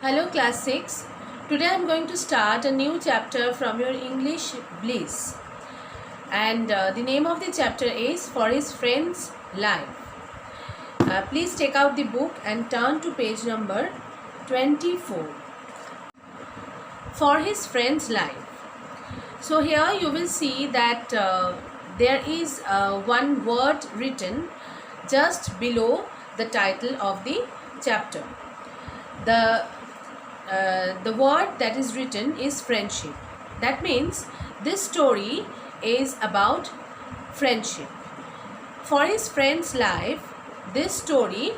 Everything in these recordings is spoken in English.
Hello class 6. Today I am going to start a new chapter from your English Bliss. And the name of the chapter is For His Friend's Life. Please take out the book and turn to page number 24. For His Friend's Life. So here you will see that there is one word written just below the title of the chapter. The word that is written is friendship. That means this story is about friendship. For his friend's life, this story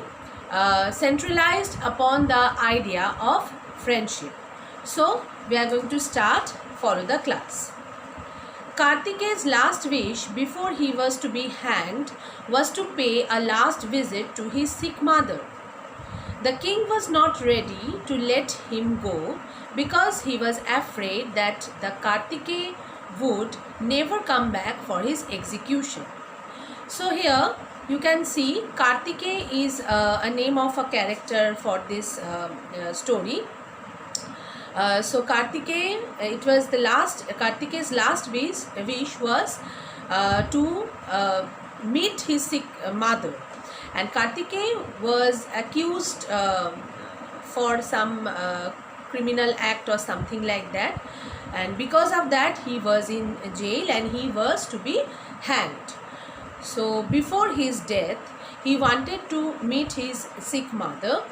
centralized upon the idea of friendship. So we are going to start. Follow the class. Kartikeya's last wish before he was to be hanged was to pay a last visit to his sick mother. The king was not ready to let him go because he was afraid that the Kartikeya would never come back for his execution. So here you can see Kartikeya is a name of a character for this story. So Kartikeya, it was the last, Kartikeya's last wish was to meet his sick mother. And Kartikeya was accused for some criminal act or something like that, and because of that he was in jail and he was to be hanged. So before his death he wanted to meet his sick mother,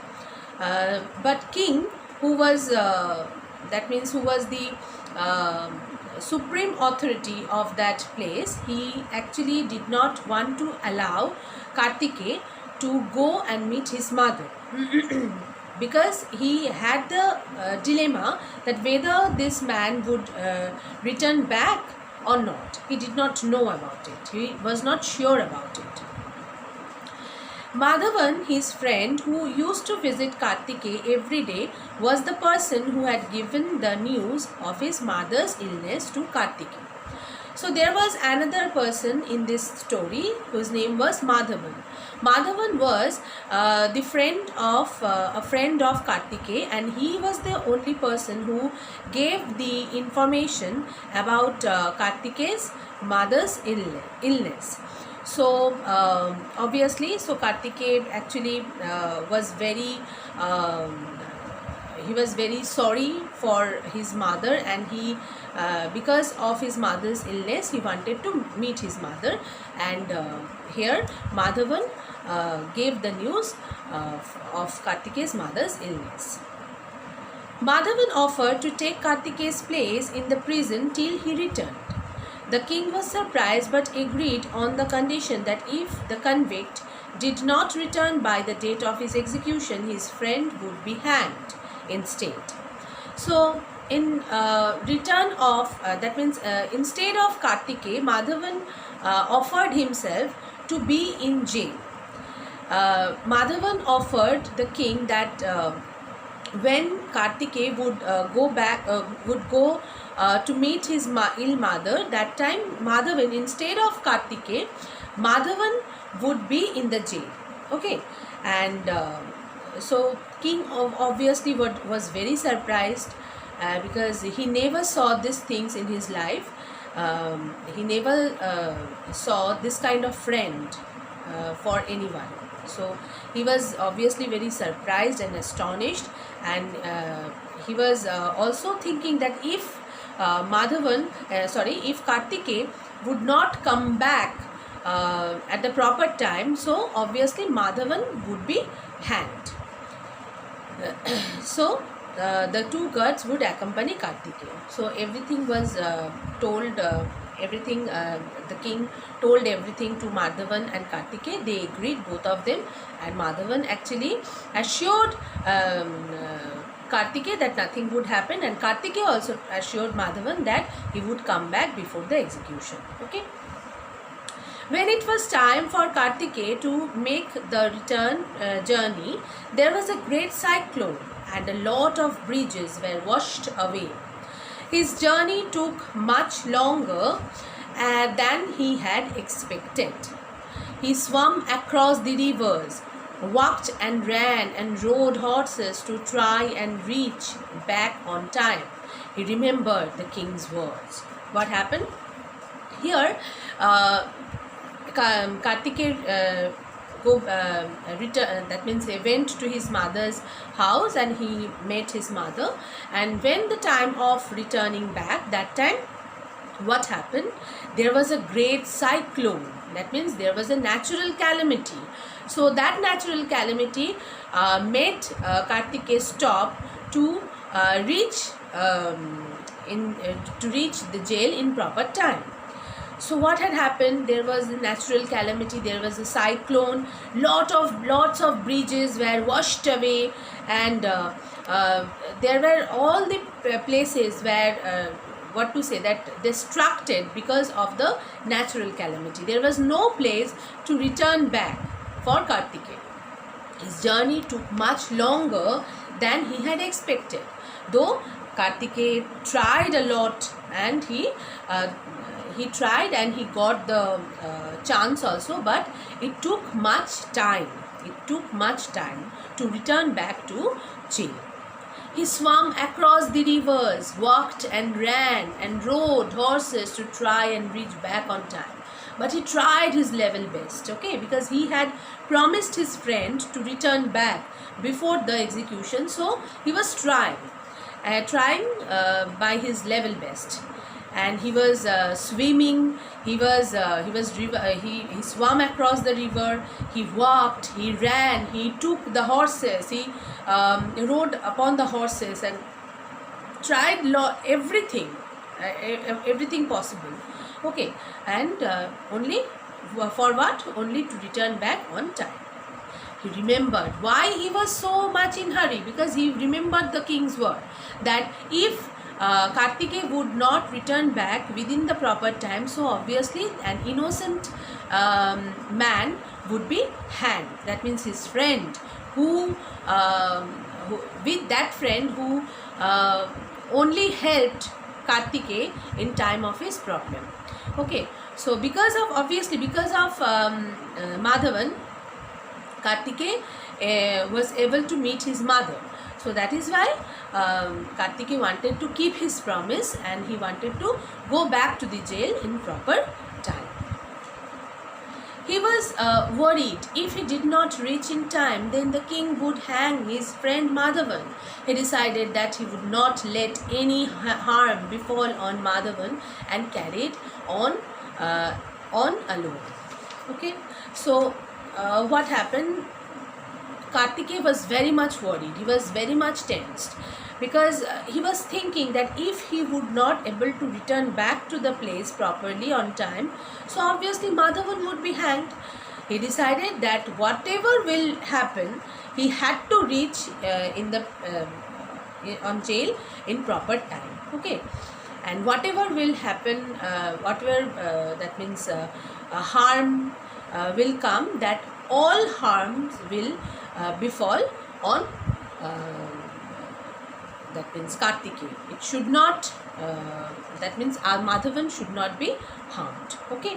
but king, who was that means who was the supreme authority of that place, he actually did not want to allow Kartikeya to go and meet his mother because he had the dilemma that whether this man would return back or not. He did not know about it. He was not sure about it. Madhavan, his friend who used to visit Kartikeya every day, was the person who had given the news of his mother's illness to Kartikeya. So there was another person in this story whose name was Madhavan. Madhavan was the friend of a friend of Kartikeya, and he was the only person who gave the information about Kartikeya's mother's illness. So obviously, so Kartikeya actually was very he was very sorry for his mother, and he because of his mother's illness he wanted to meet his mother, and here Madhavan gave the news of Kartikeya's mother's illness. Madhavan offered to take Kartikeya's place in the prison till he returned. The king was surprised but agreed on the condition that if the convict did not return by the date of his execution, his friend would be hanged instead. So in return of that means instead of Kartikeya, Madhavan offered himself to be in jail. Madhavan offered the king that when Kartikeya would go to meet his ill mother, that time Madhavan, instead of Kartikeya, Madhavan would be in the jail. Okay, and so king obviously was very surprised because he never saw these things in his life. He never saw this kind of friend for anyone. So he was obviously very surprised and astonished, and he was also thinking that if if Kartikeya would not come back at the proper time, so obviously Madhavan would be hanged. So the two guards would accompany Kartikeya. So everything was told. The king told everything to Madhavan and Kartikeya. They agreed, both of them, and Madhavan actually assured Kartikeya that nothing would happen, and Kartikeya also assured Madhavan that he would come back before the execution. Okay. When it was time for Kartikeya to make the return journey, there was a great cyclone and a lot of bridges were washed away. His journey took much longer than he had expected. He swam across the rivers, walked and ran and rode horses to try and reach back on time. He remembered the king's words. What happened? Here, Kartikeya that means he went to his mother's house and he met his mother. And when the time of returning back, that time, what happened? There was a great cyclone. That means there was a natural calamity. So that natural calamity made Kartikeya stop to reach to reach the jail in proper time. So what had happened? There was a natural calamity. There was a cyclone. Lots of bridges were washed away, and there were all the places where what to say, that destructed because of the natural calamity. There was no place to return back for Kartikeya. His journey took much longer than he had expected. Though Kartikeya tried a lot, and he tried and he got the chance also, but it took much time. It took much time to return back to jail. He swam across the rivers, walked and ran and rode horses to try and reach back on time. But he tried his level best, okay, because he had promised his friend to return back before the execution. So he was trying by his level best. And he was swimming. He swam across the river. He walked. He ran. He took the horses. He rode upon the horses and tried everything possible. Okay, and only for what? Only to return back on time. He remembered why he was so much in hurry, because he remembered the king's word that if Kartikeya would not return back within the proper time, so obviously an innocent man would be hanged. That means his friend who with that friend who only helped Kartikeya in time of his problem. Okay, so because of Madhavan, Kartikeya was able to meet his mother. So that is why Kartikeya wanted to keep his promise, and he wanted to go back to the jail in proper time. He was worried if he did not reach in time, then the king would hang his friend Madhavan. He decided that he would not let any harm befall on Madhavan and carried on alone. Okay, so what happened? Kartikeya was very much worried. He was very much tensed, because he was thinking that if he would not able to return back to the place properly on time, so obviously Madhavan would be hanged. He decided that whatever will happen, he had to reach on jail in proper time. Okay, and whatever will happen, that means harm will come, that all harms will befall on that means Kartikeya. It should not that means our Madhavan should not be harmed. Okay.